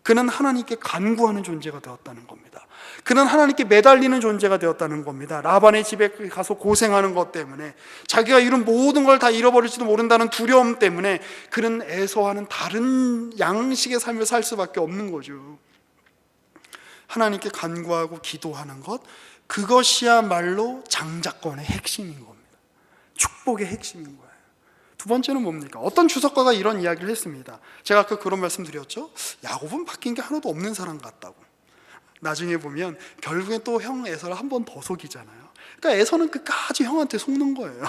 그는 하나님께 간구하는 존재가 되었다는 겁니다. 그는 하나님께 매달리는 존재가 되었다는 겁니다. 라반의 집에 가서 고생하는 것 때문에, 자기가 이룬 모든 걸 다 잃어버릴지도 모른다는 두려움 때문에 그는 에서와는 다른 양식의 삶을 살 수밖에 없는 거죠. 하나님께 간구하고 기도하는 것, 그것이야말로 장자권의 핵심인 겁니다. 축복의 핵심인 거예요. 두 번째는 뭡니까? 어떤 주석가가 이런 이야기를 했습니다. 제가 아까 그런 말씀 드렸죠. 야곱은 바뀐 게 하나도 없는 사람 같다고. 나중에 보면 결국엔 또 형 에서를 한 번 더 속이잖아요. 그러니까 에서는 끝까지 형한테 속는 거예요.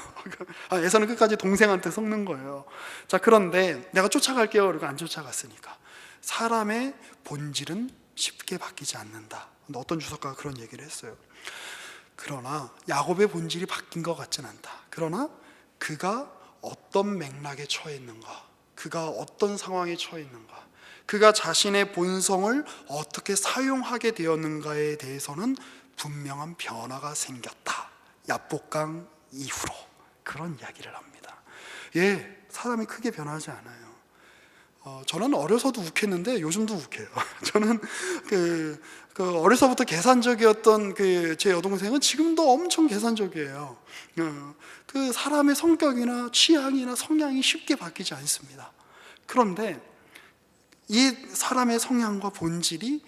에서는 끝까지 동생한테 속는 거예요. 자, 그런데 내가 쫓아갈게요. 그리고 안 쫓아갔으니까. 사람의 본질은 쉽게 바뀌지 않는다. 어떤 주석가가 그런 얘기를 했어요. 그러나 야곱의 본질이 바뀐 것 같진 않다. 그러나 그가 어떤 맥락에 처해 있는가, 그가 어떤 상황에 처해 있는가, 그가 자신의 본성을 어떻게 사용하게 되었는가에 대해서는 분명한 변화가 생겼다. 야복강 이후로 그런 이야기를 합니다. 사람이 크게 변하지 않아요. 저는 어려서도 욱했는데 요즘도 욱해요. 저는 어려서부터 계산적이었던 제 여동생은 지금도 엄청 계산적이에요. 그 사람의 성격이나 취향이나 성향이 쉽게 바뀌지 않습니다. 그런데 이 사람의 성향과 본질이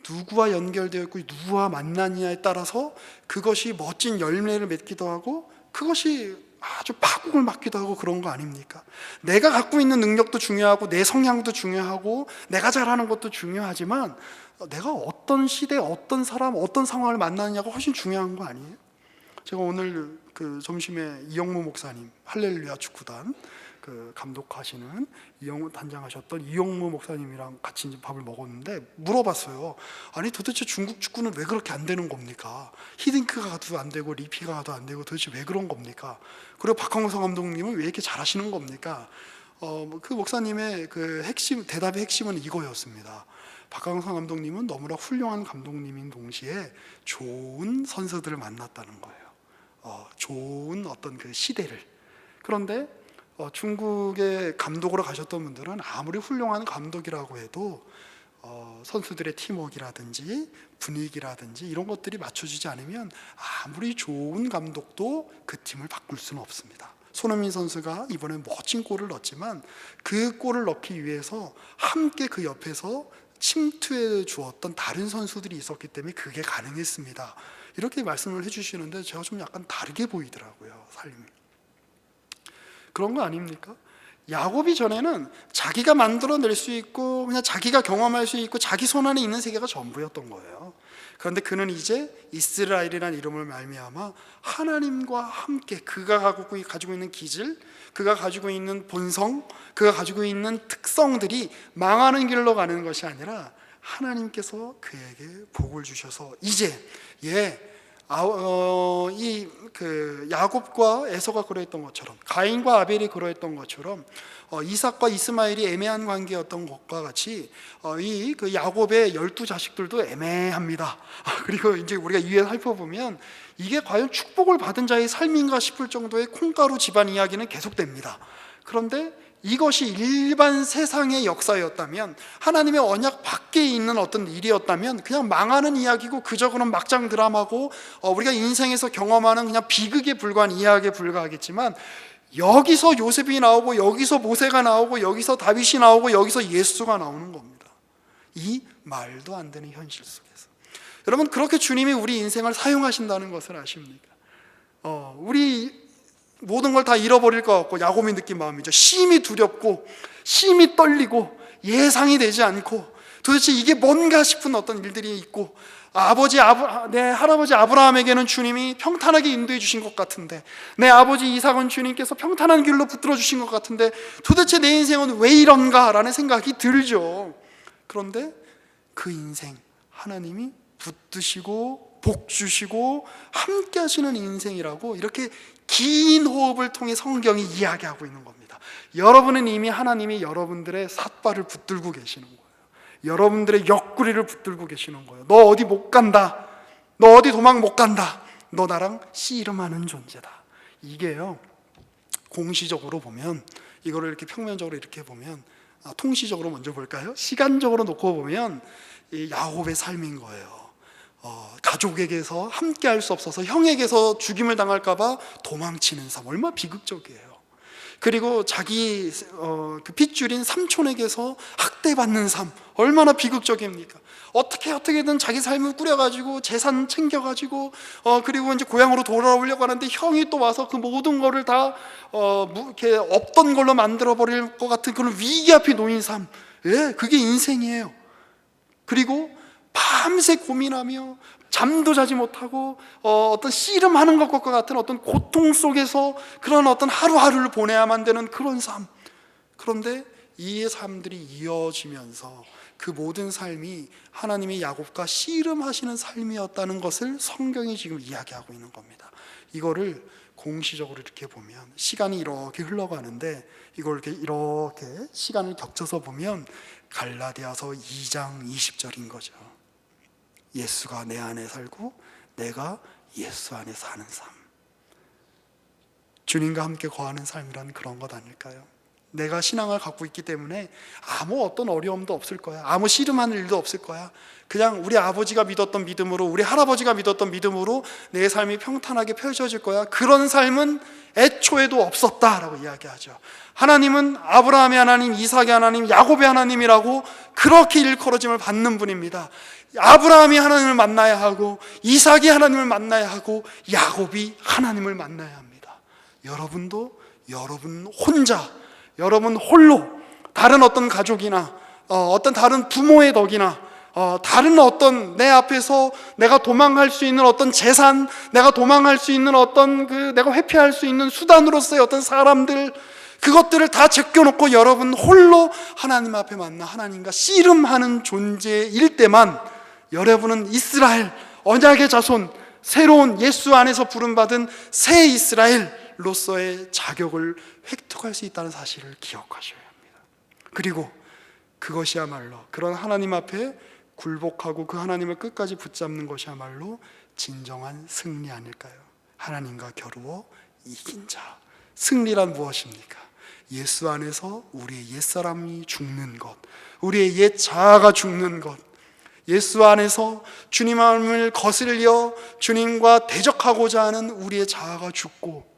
누구와 연결되어 있고 누구와 만나느냐에 따라서 그것이 멋진 열매를 맺기도 하고 그것이 아주 파국을 맞기도 하고 그런 거 아닙니까? 내가 갖고 있는 능력도 중요하고 내 성향도 중요하고 내가 잘하는 것도 중요하지만 내가 어떤 시대, 어떤 사람, 어떤 상황을 만나느냐가 훨씬 중요한 거 아니에요? 제가 오늘 그 점심에 이영무 목사님, 할렐루야 축구단 그 감독하시는 단장하셨던 이영무 목사님이랑 같이 이제 밥을 먹었는데 물어봤어요. 아니 도대체 중국 축구는 왜 그렇게 안 되는 겁니까? 히딩크가 가도 안 되고 리피가 가도 안 되고 도대체 왜 그런 겁니까? 그리고 박항서 감독님은 왜 이렇게 잘하시는 겁니까? 그 목사님의 그 대답의 핵심은 이거였습니다. 박항서 감독님은 너무나 훌륭한 감독님인 동시에 좋은 선수들을 만났다는 거예요. 좋은 어떤 그 시대를. 그런데 중국의 감독으로 가셨던 분들은 아무리 훌륭한 감독이라고 해도 선수들의 팀워크라든지 분위기라든지 이런 것들이 맞춰지지 않으면 아무리 좋은 감독도 그 팀을 바꿀 수는 없습니다. 손흥민 선수가 이번에 멋진 골을 넣었지만 그 골을 넣기 위해서 함께 그 옆에서 침투해 주었던 다른 선수들이 있었기 때문에 그게 가능했습니다. 이렇게 말씀을 해주시는데 제가 좀 약간 다르게 보이더라고요, 삶이. 그런 거 아닙니까? 야곱이 전에는 자기가 만들어낼 수 있고 그냥 자기가 경험할 수 있고 자기 손 안에 있는 세계가 전부였던 거예요. 그런데 그는 이제 이스라엘이라는 이름을 말미암아 하나님과 함께 그가 가지고 있는 기질, 그가 가지고 있는 본성, 그가 가지고 있는 특성들이 망하는 길로 가는 것이 아니라 하나님께서 그에게 복을 주셔서 이제 야곱과 에서가 그러했던 것처럼, 가인과 아벨이 그러했던 것처럼, 이삭과 이스마엘이 애매한 관계였던 것과 같이 그 야곱의 12자식들도 애매합니다. 그리고 이제 우리가 위에 살펴보면 이게 과연 축복을 받은 자의 삶인가 싶을 정도의 콩가루 집안 이야기는 계속됩니다. 그런데 이것이 일반 세상의 역사였다면, 하나님의 언약 밖에 있는 어떤 일이었다면 그냥 망하는 이야기고 그저 그런 막장 드라마고 우리가 인생에서 경험하는 그냥 비극에 불과한 이야기에 불과하겠지만, 여기서 요셉이 나오고 여기서 모세가 나오고 여기서 다윗이 나오고 여기서 예수가 나오는 겁니다. 이 말도 안 되는 현실 속에서 여러분, 그렇게 주님이 우리 인생을 사용하신다는 것을 아십니까? 우리 모든 걸 다 잃어버릴 것 같고 야곱이 느낀 마음이죠. 심히 두렵고 심히 떨리고 예상이 되지 않고 도대체 이게 뭔가 싶은 어떤 일들이 있고, 내 할아버지 아브라함에게는 주님이 평탄하게 인도해 주신 것 같은데, 내 아버지 이삭은 주님께서 평탄한 길로 붙들어 주신 것 같은데 도대체 내 인생은 왜 이런가라는 생각이 들죠. 그런데 그 인생 하나님이 붙드시고 복 주시고 함께 하시는 인생이라고 이렇게 긴 호흡을 통해 성경이 이야기하고 있는 겁니다. 여러분은 이미 하나님이 여러분들의 삿발을 붙들고 계시는 거예요. 여러분들의 옆구리를 붙들고 계시는 거예요. 너 어디 못 간다. 너 어디 도망 못 간다. 너 나랑 씨름하는 존재다. 이게요, 공시적으로 보면, 이거를 이렇게 평면적으로 이렇게 보면, 통시적으로 먼저 볼까요? 시간적으로 놓고 보면 이 야곱의 삶인 거예요. 가족에게서 함께 할 수 없어서 형에게서 죽임을 당할까봐 도망치는 삶, 얼마나 비극적이에요. 그리고 자기 그 핏줄인 삼촌에게서 학대받는 삶, 얼마나 비극적입니까? 어떻게든 자기 삶을 꾸려가지고 재산 챙겨가지고 그리고 이제 고향으로 돌아오려고 하는데 형이 또 와서 그 모든 거를 다 이렇게 없던 걸로 만들어 버릴 것 같은 그런 위기 앞에 놓인 삶, 그게 인생이에요. 그리고 밤새 고민하며 잠도 자지 못하고 어떤 씨름하는 것과 같은 어떤 고통 속에서 그런 어떤 하루하루를 보내야만 되는 그런 삶. 그런데 이 삶들이 이어지면서 그 모든 삶이 하나님의 야곱과 씨름하시는 삶이었다는 것을 성경이 지금 이야기하고 있는 겁니다. 이거를 공시적으로 이렇게 보면 시간이 이렇게 흘러가는데, 이걸 이렇게 시간을 겹쳐서 보면 갈라디아서 2장 20절인 거죠. 예수가 내 안에 살고 내가 예수 안에 사는 삶. 주님과 함께 거하는 삶이란 그런 것 아닐까요? 내가 신앙을 갖고 있기 때문에 아무 어떤 어려움도 없을 거야. 아무 씨름하는 일도 없을 거야. 그냥 우리 아버지가 믿었던 믿음으로, 우리 할아버지가 믿었던 믿음으로 내 삶이 평탄하게 펼쳐질 거야. 그런 삶은 애초에도 없었다라고 이야기하죠. 하나님은 아브라함의 하나님, 이삭의 하나님, 야곱의 하나님이라고 그렇게 일컬어짐을 받는 분입니다. 아브라함이 하나님을 만나야 하고 이삭이 하나님을 만나야 하고 야곱이 하나님을 만나야 합니다. 여러분도 여러분 혼자, 여러분 홀로 다른 어떤 가족이나 어떤 다른 부모의 덕이나 다른 어떤 내 앞에서 내가 도망갈 수 있는 어떤 재산, 내가 도망갈 수 있는 어떤 내가 회피할 수 있는 수단으로서의 어떤 사람들, 그것들을 다 제껴놓고 여러분 홀로 하나님 앞에 만나 하나님과 씨름하는 존재일 때만 여러분은 이스라엘 언약의 자손, 새로운 예수 안에서 부름받은 새 이스라엘로서의 자격을 획득할 수 있다는 사실을 기억하셔야 합니다. 그리고 그것이야말로 그런 하나님 앞에 굴복하고 그 하나님을 끝까지 붙잡는 것이야말로 진정한 승리 아닐까요? 하나님과 겨루어 이긴 자. 승리란 무엇입니까? 예수 안에서 우리의 옛사람이 죽는 것, 우리의 옛 자아가 죽는 것, 예수 안에서 주님을 거슬려 주님과 대적하고자 하는 우리의 자아가 죽고,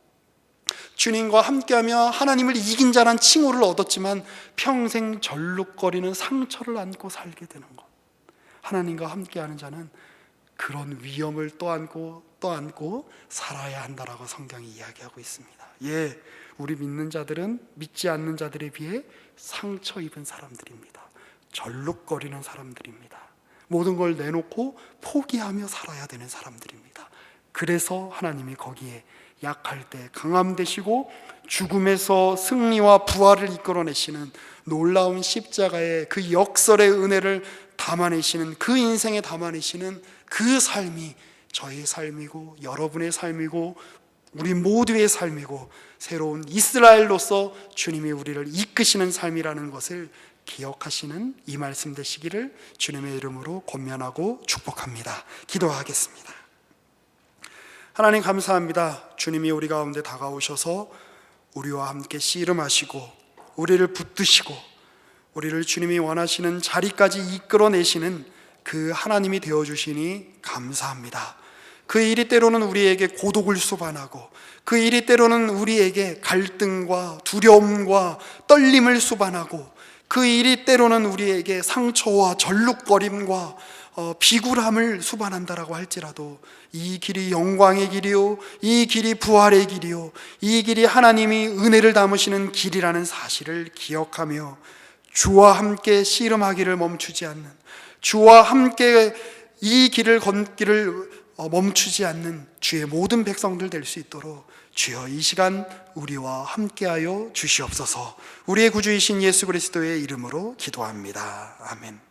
주님과 함께하며 하나님을 이긴 자란 칭호를 얻었지만 평생 절룩거리는 상처를 안고 살게 되는 것. 하나님과 함께하는 자는 그런 위험을 떠안고 살아야 한다라고 성경이 이야기하고 있습니다. 예, 우리 믿는 자들은 믿지 않는 자들에 비해 상처 입은 사람들입니다. 절룩거리는 사람들입니다. 모든 걸 내놓고 포기하며 살아야 되는 사람들입니다. 그래서 하나님이 거기에 약할 때 강함 되시고 죽음에서 승리와 부활을 이끌어내시는 놀라운 십자가의 그 역설의 은혜를 담아내시는, 그 인생에 담아내시는 그 삶이 저의 삶이고 여러분의 삶이고 우리 모두의 삶이고 새로운 이스라엘로서 주님이 우리를 이끄시는 삶이라는 것을 기억하시는 이 말씀 되시기를 주님의 이름으로 권면하고 축복합니다. 기도하겠습니다. 하나님 감사합니다. 주님이 우리 가운데 다가오셔서 우리와 함께 씨름하시고 우리를 붙드시고 우리를 주님이 원하시는 자리까지 이끌어내시는 그 하나님이 되어주시니 감사합니다. 그 일이 때로는 우리에게 고독을 수반하고 그 일이 때로는 우리에게 갈등과 두려움과 떨림을 수반하고 그 일이 때로는 우리에게 상처와 절룩거림과 비굴함을 수반한다라고 할지라도 이 길이 영광의 길이요, 이 길이 부활의 길이요, 이 길이 하나님이 은혜를 담으시는 길이라는 사실을 기억하며 주와 함께 씨름하기를 멈추지 않는, 주와 함께 이 길을 걷기를 멈추지 않는 주의 모든 백성들 될 수 있도록 주여 이 시간 우리와 함께하여 주시옵소서. 우리의 구주이신 예수 그리스도의 이름으로 기도합니다. 아멘.